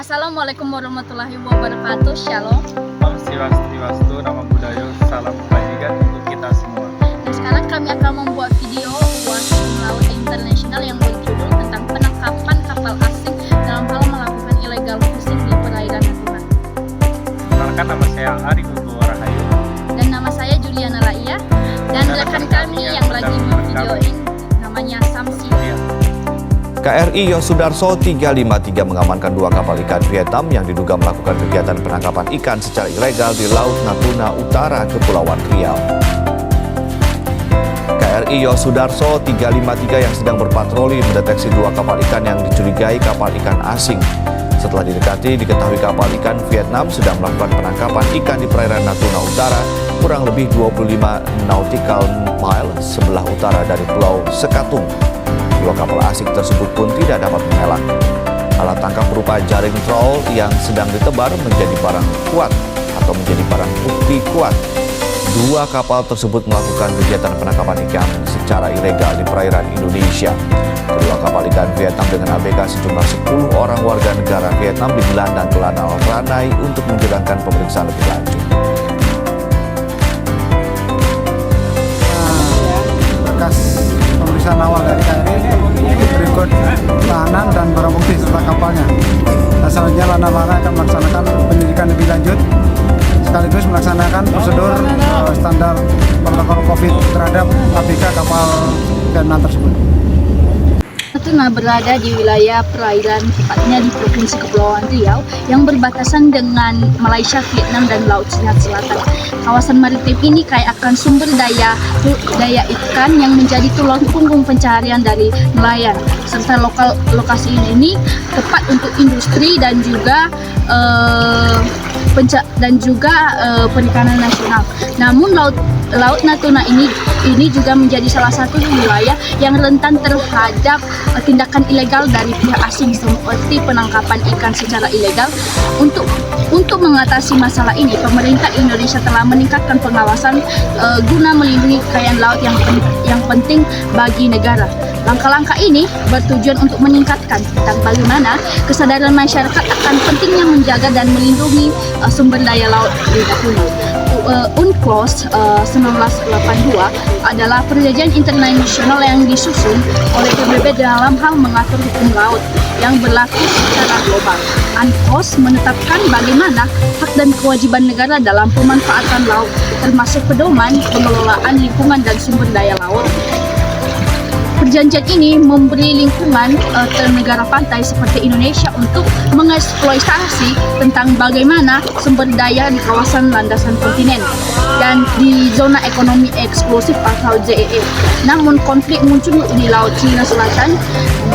Assalamualaikum warahmatullahi wabarakatuh. Shalom. Om Swastiastu, nama budaya, salam kebajikan untuk kita semua. Nah, sekarang kami akan membuat video buat laut internasional yang berjudul tentang penangkapan kapal asing dalam hal melakukan illegal fishing di perairan Natuna. Perkenalkan, nama saya Ari Wibowo Rahayu. Dan nama saya Juliana Laia. Dan rekan kami yang lagi memvideoin namanya Samsi. KRI Yosudarso 353 mengamankan 2 kapal ikan Vietnam yang diduga melakukan kegiatan penangkapan ikan secara ilegal di Laut Natuna Utara, Kepulauan Riau. KRI Yosudarso 353 yang sedang berpatroli mendeteksi 2 kapal ikan yang dicurigai kapal ikan asing. Setelah didekati, diketahui kapal ikan Vietnam sedang melakukan penangkapan ikan di perairan Natuna Utara, kurang lebih 25 nautical mile sebelah utara dari Pulau Sekatung. 2 kapal asing tersebut pun tidak dapat mengelak. Alat tangkap berupa jaring troll yang sedang ditebar menjadi barang kuat atau menjadi barang bukti kuat. 2 kapal tersebut melakukan kegiatan penangkapan ikan secara ilegal di perairan Indonesia. Kedua kapal ikan Vietnam dengan ABK sejumlah 10 orang warga negara Vietnam digelandang ke Lanal Ranai untuk menjalankan pemeriksaan lebih lanjut. Berkas pemeriksaan awal dari KRI berikut tahanan dan barang bukti serta kapalnya. Dan selanjutnya Lanal Ranai akan melaksanakan penyidikan lebih lanjut sekaligus melaksanakan prosedur standar protokol COVID terhadap ABK kapal Vietnam tersebut. Natuna berada di wilayah perairan, tepatnya di Provinsi Kepulauan Riau yang berbatasan dengan Malaysia, Vietnam, dan Laut Cina Selatan. Kawasan maritim ini kaya akan sumber daya ikan yang menjadi tulang punggung pencaharian dari nelayan, serta lokasi ini tepat untuk industri dan juga perikanan nasional. Namun Laut Natuna ini juga menjadi salah satu wilayah yang rentan terhadap tindakan ilegal dari pihak asing seperti penangkapan ikan secara ilegal. Untuk mengatasi masalah ini, pemerintah Indonesia telah meningkatkan pengawasan guna melindungi kekayaan laut yang penting bagi negara. Langkah-langkah ini bertujuan untuk meningkatkan tentang bagaimana kesadaran masyarakat akan pentingnya menjaga dan melindungi sumber daya laut di Natuna. UNCLOS 1982 adalah perjanjian internasional yang disusun oleh PBB dalam hal mengatur hukum laut yang berlaku secara global. UNCLOS menetapkan bagaimana hak dan kewajiban negara dalam pemanfaatan laut, termasuk pedoman pengelolaan lingkungan dan sumber daya laut. Perjanjian ini memberi lingkungan ke negara pantai seperti Indonesia untuk mengeksploitasi tentang bagaimana sumber daya di kawasan landasan kontinen dan di zona ekonomi eksklusif atau ZEE. Namun konflik muncul di Laut Cina Selatan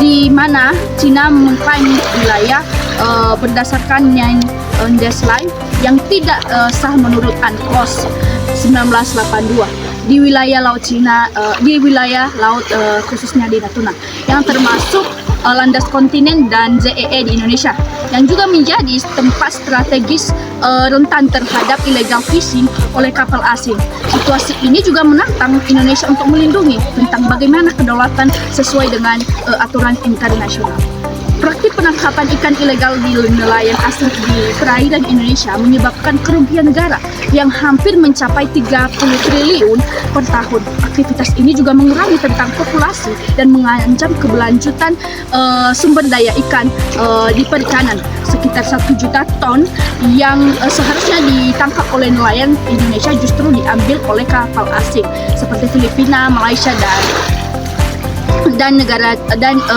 di mana Cina mengklaim wilayah berdasarkan Nyandeslai yang tidak sah menurut UNCLOS 1982. Di wilayah Laut Cina, khususnya di Natuna, yang termasuk landas kontinen dan ZEE di Indonesia, yang juga menjadi tempat strategis rentan terhadap illegal fishing oleh kapal asing. Situasi ini juga menantang Indonesia untuk melindungi tentang bagaimana kedaulatan sesuai dengan aturan internasional. Praktik penangkapan ikan ilegal di nelayan asing di perairan Indonesia menyebabkan kerugian negara yang hampir mencapai 30 triliun per tahun. Aktivitas ini juga mengurangi tentang populasi dan mengancam keberlanjutan sumber daya ikan di perikanan. Sekitar 1 juta ton yang seharusnya ditangkap oleh nelayan Indonesia justru diambil oleh kapal asing seperti Filipina, Malaysia, dan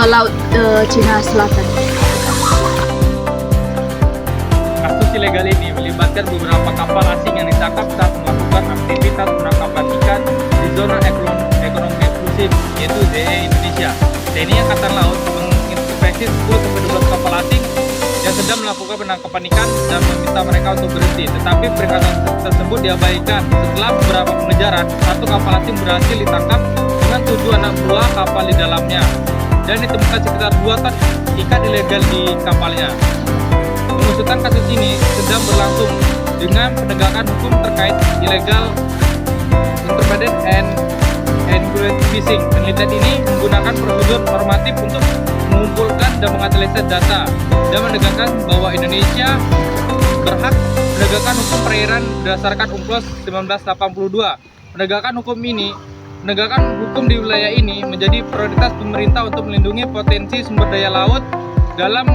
Laut Cina Selatan. Kasus ilegal ini melibatkan beberapa kapal asing yang ditangkap saat melakukan aktivitas penangkapan ikan di zona ekonomi eksklusif, yaitu ZEE Indonesia. TNI Angkatan Laut menginspeksi 10-12 kapal asing yang sedang melakukan penangkapan ikan dan meminta mereka untuk berhenti. Tetapi peringatan tersebut diabaikan. Setelah beberapa pengejaran, 1 kapal asing berhasil ditangkap dengan 7 anak buah kapal di dalamnya dan ditemukan sekitar 2 ton ikan ilegal di kapalnya. Pengusutan kasus ini sedang berlangsung dengan penegakan hukum terkait illegal intermediate and fishing. Penelitian ini menggunakan prosedur normatif untuk mengumpulkan dan menganalisis data dan menegaskan bahwa Indonesia berhak menegakkan hukum perairan berdasarkan UNCLOS 1982. Menegakkan hukum di wilayah ini menjadi prioritas pemerintah untuk melindungi potensi sumber daya laut dalam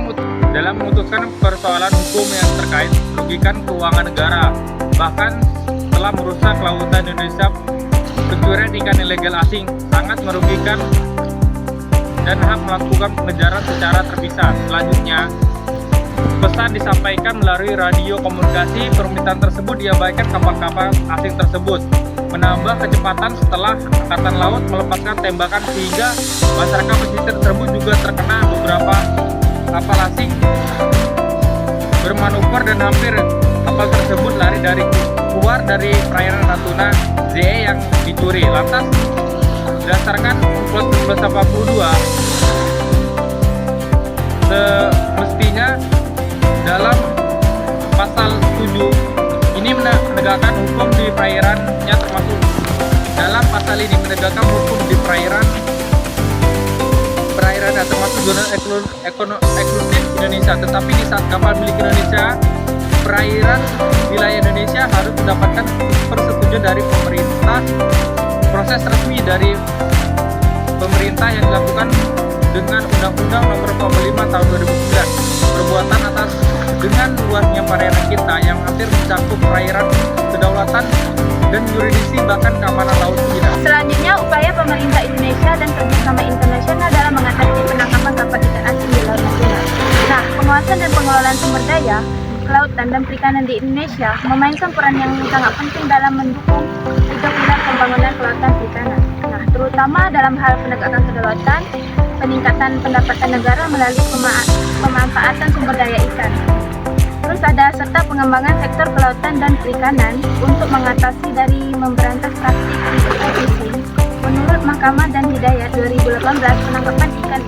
memutuskan persoalan hukum yang terkait merugikan keuangan negara, bahkan telah merusak kelautan Indonesia. Pencurian ikan ilegal asing sangat merugikan dan hak melakukan pengejaran secara terpisah. Selanjutnya, pesan disampaikan melalui radio komunikasi. Permintaan tersebut diabaikan kapal-kapal asing tersebut, menambah kecepatan setelah Angkatan Laut melepaskan tembakan sehingga masyarakat pesisir tersebut juga terkena beberapa kapal asing bermanuver dan hampir kapal tersebut lari keluar dari perairan Natuna ZEE yang dicuri. Lantas, berdasarkan UNCLOS 1982, semestinya dalam pasal 7 ini menegakkan hukum di perairannya, termasuk dalam pasal ini menegakkan hukum di perairan termasuk zona eksklusif Indonesia. Tetapi di saat kapal milik Indonesia, perairan wilayah Indonesia harus mendapatkan persetujuan dari pemerintah. Proses resmi dari pemerintah yang dilakukan dengan Undang-Undang Nomor 45 Tahun 2009. Perbuatan atas dengan luasnya perairan kita yang hampir mencakup perairan kedaulatan dan yurisdiksi bahkan keamanan laut kita. Selanjutnya, upaya pemerintah Indonesia dan kerjasama internasional dalam mengatasi penangkapan kapal ikan asing di Laut Natuna. Nah, penguasaan dan pengelolaan sumber daya kelautan dan perikanan di Indonesia memainkan peran yang sangat penting dalam mendukung kegiatan pembangunan kelautan perikanan. Nah, terutama dalam hal penegakan kedaulatan, peningkatan pendapatan negara melalui pemanfaatan sumber daya ikan. Terus ada serta pengembangan sektor kelautan dan perikanan untuk mengatasi dari memberantas praktik illegal fishing. Menurut Mahkamah dan Hidayat 2018, penangkapan ikan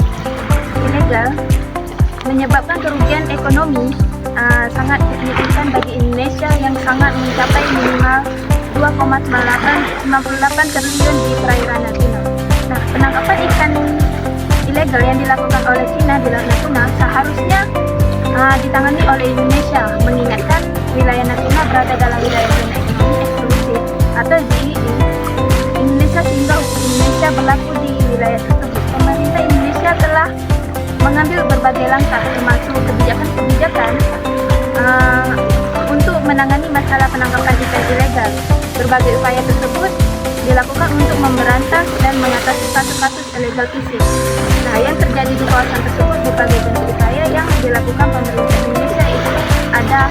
ilegal menyebabkan kerugian ekonomi sangat signifikan bagi Indonesia yang sangat mencapai minimal 2,98 triliun di perairan Natuna. Nah, penangkapan ikan ilegal yang dilakukan oleh Cina di Laut Natuna seharusnya ditangani oleh Indonesia, mengingatkan wilayah Natuna berada dalam wilayah zona ekonomi eksklusif atau ZEE Indonesia, sehingga hukum Indonesia berlaku di wilayah tersebut. Pemerintah Indonesia telah mengambil berbagai langkah, termasuk kebijakan untuk menangani masalah penangkapan ikan ilegal. Berbagai upaya tersebut dilakukan untuk memberantas dan mengatasi kasus-kasus illegal fishing. Nah, yang terjadi di kawasan tersebut berbagai bentuk upaya yang dilakukan pemerintah Indonesia itu ada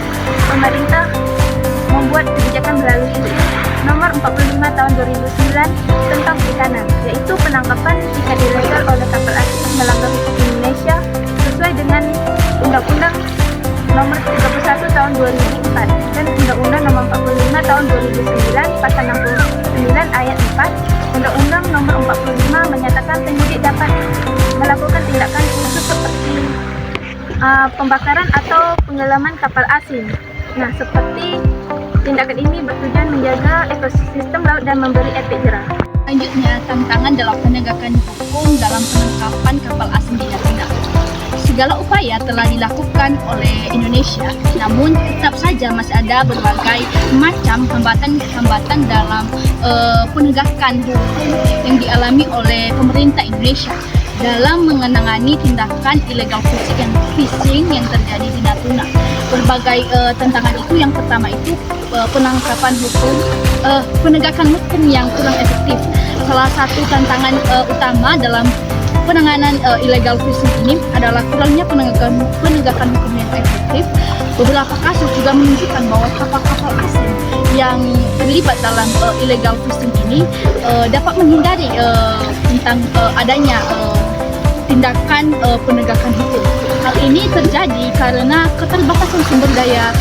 pemerintah membuat kebijakan melalui Nomor 45 Tahun 2009 tentang perikanan, yaitu penangkapan ikan ilegal oleh kapal asing melanggar hukum Indonesia sesuai dengan Undang-Undang Nomor 31 Tahun 2004 dan Undang-Undang Nomor 45 Tahun 2009 Pasal 69 Ayat 4. Undang-Undang Nomor 45 menyatakan penyidik dapat melakukan tindakan khusus seperti pembakaran atau penggelaman kapal asing. Nah, seperti tindakan ini bertujuan menjaga ekosistem laut dan memberi efek jerah. Selanjutnya, tantangan dalam penegakan hukum dalam penangkapan kapal asing di Natuna. Segala upaya telah dilakukan oleh Indonesia, namun tetap saja masih ada berbagai macam hambatan dalam penegakan hukum yang dialami oleh pemerintah Indonesia dalam menangani tindakan illegal fishing yang terjadi di Natuna. Berbagai tantangan itu, yang pertama itu penangkapan hukum, penegakan hukum yang kurang efektif. Salah satu tantangan utama dalam penanganan illegal fishing ini adalah kurangnya penegakan hukum yang efektif. Beberapa kasus juga menunjukkan bahwa kapal-kapal asing yang terlibat dalam illegal fishing ini dapat menghindari tentang adanya tindakan penegakan hukum. Hal ini terjadi karena keterbatasan sumber daya,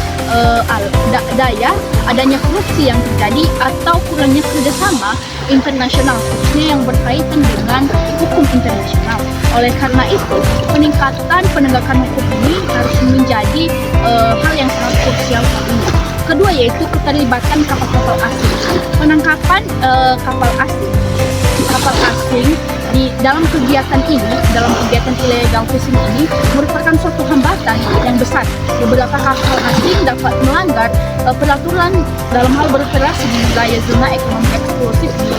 adanya korupsi yang terjadi, atau kurangnya kerjasama internasional, khususnya yang berkaitan dengan hukum internasional. Oleh karena itu, peningkatan penegakan hukum ini harus menjadi hal yang sangat krusial ini. Kedua, yaitu keterlibatan kapal-kapal asing. Penangkapan kapal asing dalam kegiatan illegal fishing ini merupakan suatu hambatan yang besar. Beberapa kapal asing dapat melanggar peraturan dalam hal beroperasi di wilayah zona ekonomi eksklusif di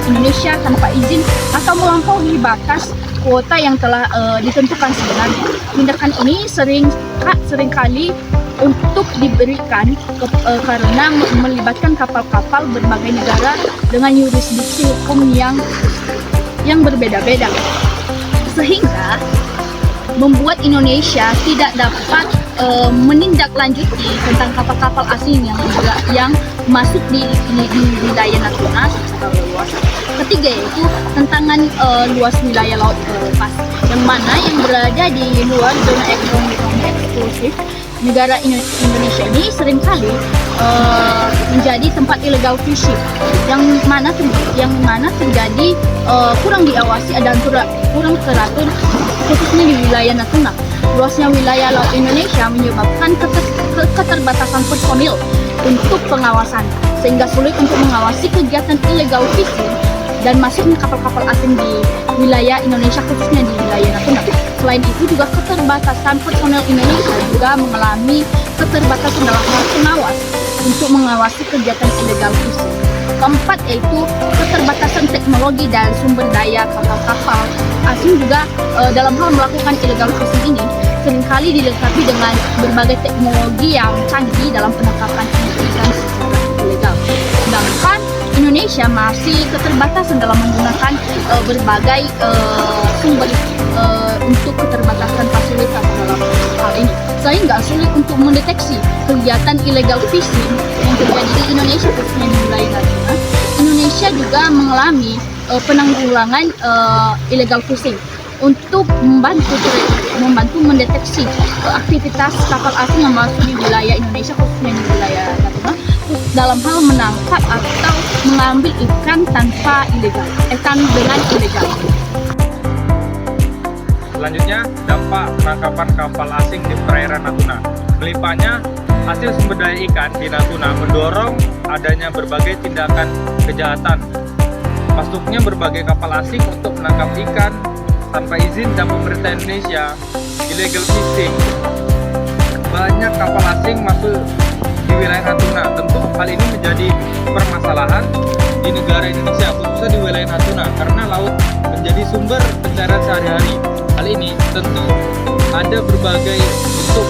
Indonesia tanpa izin atau melampaui batas kuota yang telah ditentukan sebenarnya. Tindakan ini seringkali untuk diberikan karena melibatkan kapal-kapal berbagai negara dengan yurisdiksi hukum yang berbeda-beda, sehingga membuat Indonesia tidak dapat menindaklanjuti tentang kapal-kapal asing yang masuk di wilayah Natuna secara luas. Ketiga yaitu tantangan luas wilayah laut lepas, yang mana yang berada di luar zona ekonomi eksklusif negara Indonesia ini seringkali menjadi tempat illegal fishing yang mana terjadi kurang diawasi dan kurang teratur, khususnya di wilayah Natuna. Luasnya wilayah laut Indonesia menyebabkan keterbatasan personil untuk pengawasan, sehingga sulit untuk mengawasi kegiatan illegal fishing dan masuknya kapal-kapal asing di wilayah Indonesia, khususnya di wilayah Natuna. Selain itu juga keterbatasan personel Indonesia juga mengalami keterbatasan dalam hal pengawas untuk mengawasi kegiatan illegal fishing. Keempat yaitu keterbatasan teknologi dan sumber daya kapal-kapal asing juga dalam hal melakukan illegal fishing ini seringkali dilengkapi dengan berbagai teknologi yang canggih dalam penangkapan ikan secara ilegal. Sedangkan Indonesia masih keterbatasan dalam menggunakan berbagai sumber untuk keterbatasan fasilitas dalam hal ini, sehingga sulit untuk mendeteksi kegiatan illegal fishing yang terjadi di Indonesia, khususnya di wilayah Natuna. Indonesia juga mengalami penanggulangan illegal fishing untuk membantu mendeteksi aktivitas kapal asing yang masuk di wilayah Indonesia, khususnya di wilayah Natuna, dalam hal menangkap atau mengambil ikan dengan ilegal. Selanjutnya, dampak penangkapan kapal asing di perairan Natuna. Melimpahnya hasil sumber daya ikan di Natuna mendorong adanya berbagai tindakan kejahatan. Masuknya berbagai kapal asing untuk menangkap ikan tanpa izin dan pemerintah Indonesia, illegal fishing. Banyak kapal asing masuk di wilayah Natuna. Tentu hal ini menjadi permasalahan di negara Indonesia, khususnya di wilayah Natuna, karena laut menjadi sumber pencarian sehari-hari. Hal ini tentu ada berbagai bentuk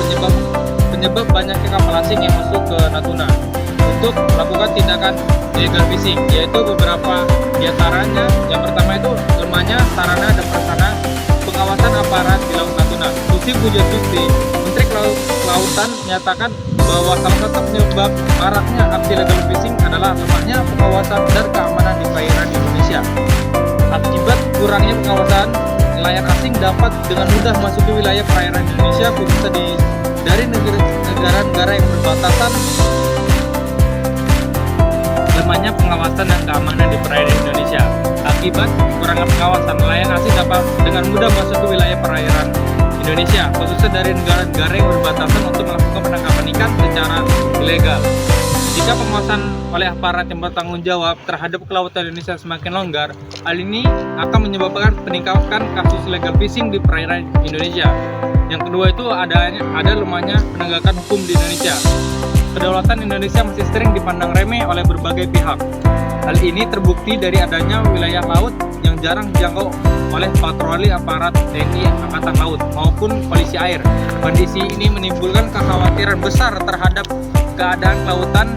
penyebab banyaknya kapal asing yang masuk ke Natuna untuk melakukan tindakan illegal fishing, yaitu beberapa diantaranya. Yang pertama itu lemahnya sarana dan prasarana pengawasan aparat di Laut Natuna. Susi Pujiastuti, Menteri Kelautan, menyatakan bahwa salah satu penyebab maraknya aksi illegal fishing adalah lemahnya pengawasan dan keamanan di perairan Indonesia. Akibat kurangnya pengawasan, nelayan asing dapat dengan mudah masuk ke wilayah perairan Indonesia, khususnya dari negara-negara yang berbatasan. Lemahnya pengawasan dan keamanan di perairan Indonesia. Akibat kurangnya pengawasan, nelayan asing dapat dengan mudah masuk ke wilayah perairan Indonesia, khususnya dari negara-negara yang berbatasan untuk melakukan penangkapan ikan secara ilegal. Jika pengawasan oleh aparat yang bertanggung jawab terhadap kelautan Indonesia semakin longgar, hal ini akan menyebabkan peningkatan kasus illegal fishing di perairan Indonesia. Yang kedua itu ada lemahnya penegakan hukum di Indonesia. Kedaulatan Indonesia masih sering dipandang remeh oleh berbagai pihak. Hal ini terbukti dari adanya wilayah laut yang jarang dijangkau oleh patroli aparat TNI Angkatan Laut maupun polisi air. Kondisi ini menimbulkan kekhawatiran besar terhadap keadaan kelautan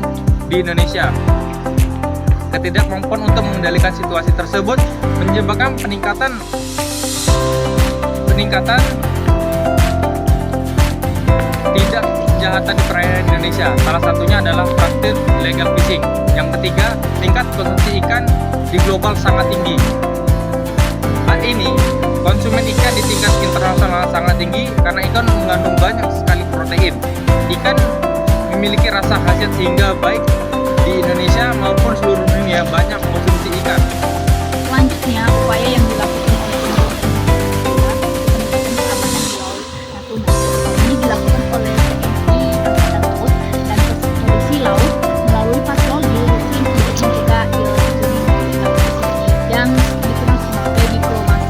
di Indonesia. Ketidakmampuan untuk mengendalikan situasi tersebut menyebabkan peningkatan tindak kejahatan di perairan Indonesia. Salah satunya adalah praktik illegal fishing. Yang ketiga, tingkat konsumsi ikan di global sangat tinggi. Saat ini, konsumen ikan di tingkat internasional sangat tinggi karena ikan mengandung banyak sekali protein. Ikan memiliki rasa khasiat sehingga baik di Indonesia maupun seluruh dunia banyak konsumsi ikan. Selanjutnya, upaya yang dilakukan oleh ini dilakukan oleh TNI Angkatan Laut dan Polisi Laut melalui patroli rutin untuk mencegah yang dikenal sebagai diplomasi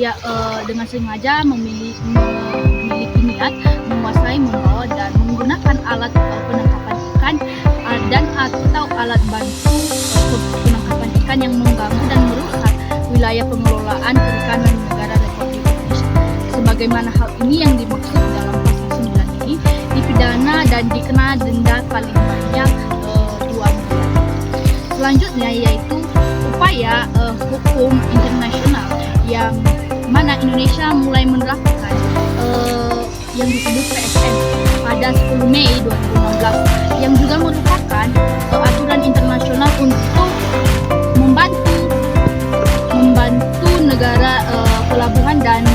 dia dengan sengaja memiliki niat menguasai, membawa dan menggunakan alat penangkapan ikan dan atau alat bantu penangkapan ikan yang mengganggu dan merusak wilayah pengelolaan perikanan negara Republik Indonesia. Sebagaimana hal ini yang dimaksud dalam pasal 9 ini dipidana dan dikena denda paling banyak 2 miliar. Selanjutnya yaitu upaya hukum internasional yang mana Indonesia mulai menerapkan yang disebut PSM pada 10 Mei 2016 yang juga merupakan aturan internasional untuk membantu negara pelabuhan dan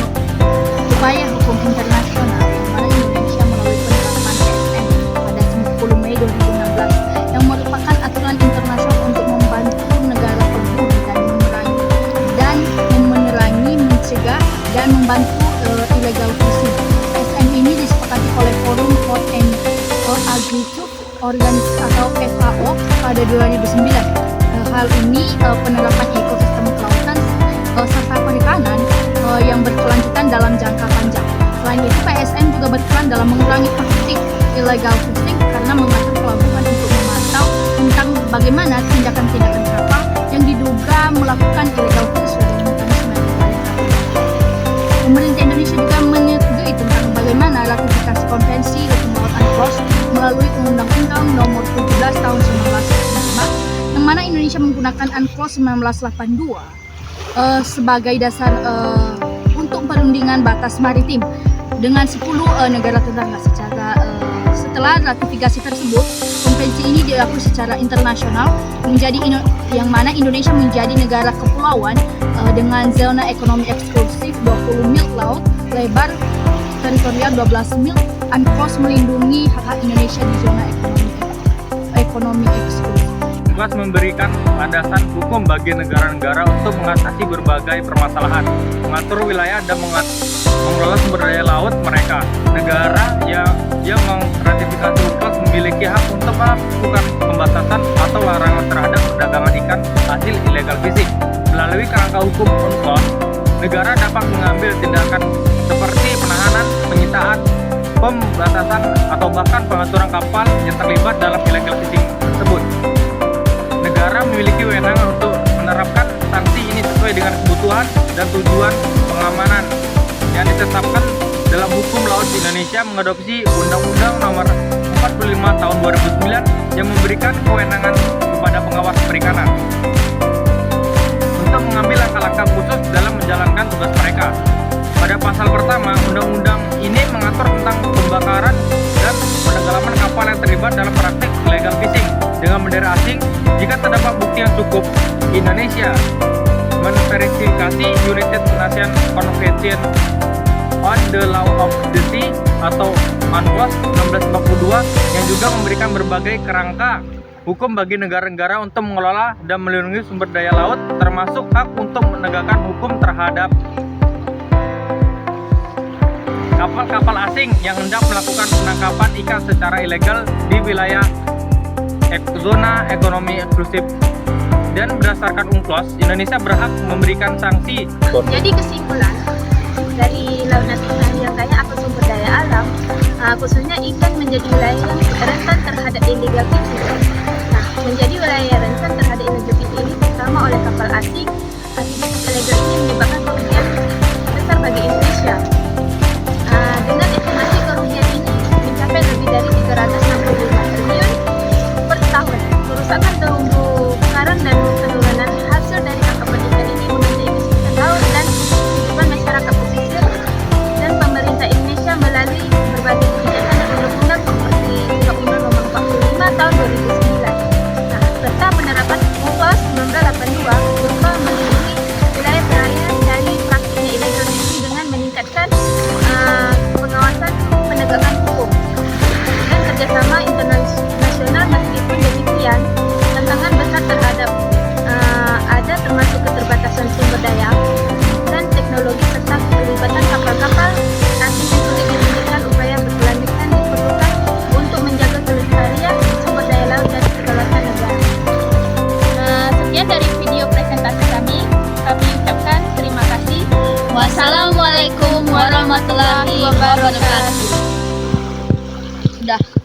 upaya hukum internasional yang mana Indonesia melalui penerapan PSM pada 10 Mei 2016 yang merupakan aturan internasional untuk membantu negara pelabuhan dan memenerangi, mencegah dan membantu illegal fishing. PSM ini disepakati oleh Forum Port and Agriculture Organization atau FAO pada 2009. Hal ini penerapan ekosistem kelautan serta perikanan yang berkelanjutan dalam jangka panjang. Selain itu, PSM juga berperan dalam mengurangi praktik illegal fishing karena mengatur pelabuhan untuk memantau tentang bagaimana tindakan-tindakan kapal yang diduga melakukan illegal fishing sebagai mekanisme pencegahan. Pemerintah Indonesia juga menyetujui tentang bagaimana ratifikasi konvensi hukum laut UNCLOS melalui Undang-Undang Nomor 17 Tahun 1985 yang mana Indonesia menggunakan UNCLOS 1982 sebagai dasar untuk perundingan batas maritim dengan 10 negara tetangga. Setelah ratifikasi tersebut, konvensi ini diakui secara internasional yang mana Indonesia menjadi negara kepulauan dengan zona ekonomi eksklusif 20 mil laut, lebar teritorial 12 mil. UNCLOS melindungi hak-hak Indonesia di zona ekonomi eksklusif. UNCLOS memberikan landasan hukum bagi negara-negara untuk mengatasi berbagai permasalahan, mengatur wilayah dan mengelola sumber daya laut mereka. Negara yang meratifikasi UNCLOS memiliki hak untuk melakukan pembatasan atau larangan terhadap perdagangan ikan hasil illegal fishing. Melalui kerangka hukum UNCLOS, negara dapat mengambil tindakan seperti penahanan, penyitaan, pembatasan, atau bahkan pengaturan kapal yang terlibat dalam illegal fishing tersebut. Negara memiliki wewenang untuk menerapkan sanksi ini sesuai dengan kebutuhan dan tujuan pengamanan yang ditetapkan dalam hukum laut. Indonesia mengadopsi Undang-Undang Nomor 45 Tahun 2009 yang memberikan kewenangan kepada pengawas perikanan untuk mengambil langkah-langkah khusus dalam menjalankan tugas mereka. Pada pasal pertama, undang-undang ini mengatur tentang pembakaran dan penenggelaman kapal yang terlibat dalam praktik illegal fishing dengan bendera asing. Jika terdapat bukti yang cukup, Indonesia menverifikasi United Nations Convention on the Law of the Sea atau UNCLOS 1942 yang juga memberikan berbagai kerangka hukum bagi negara-negara untuk mengelola dan melindungi sumber daya laut, termasuk hak untuk menegakkan hukum terhadap kapal-kapal asing yang hendak melakukan penangkapan ikan secara ilegal di wilayah zona ekonomi eksklusif. Dan berdasarkan UNCLOS, Indonesia berhak memberikan sanksi. Jadi kesimpulan dari Laut Natuna yang kaya akan sumber daya alam, khususnya ikan menjadi wilayah yang rentan terhadap illegal fishing. Nah, menjadi wilayah rentan terhadap illegal fishing ini terutama oleh kapal asing. Aktivitas ilegal ini menyebabkan kerugian besar bagi Indonesia. Dengan estimasi kerugian ini mencapai lebih dari 365 triliun per tahun. Kerusakan terumbu karang dan penurunan hasil dari tangkapan ikan ini mengenai ekosistem laut dan kehidupan masyarakat pesisir, dan pemerintah Indonesia melalui berbagai kebijakan dan undang-undang seperti Undang-Undang Nomor 45 Tahun 2009. Nah, serta penerapan UNCLOS 1982 berupa Wassalamualaikum warahmatullahi wabarakatuh. Udah.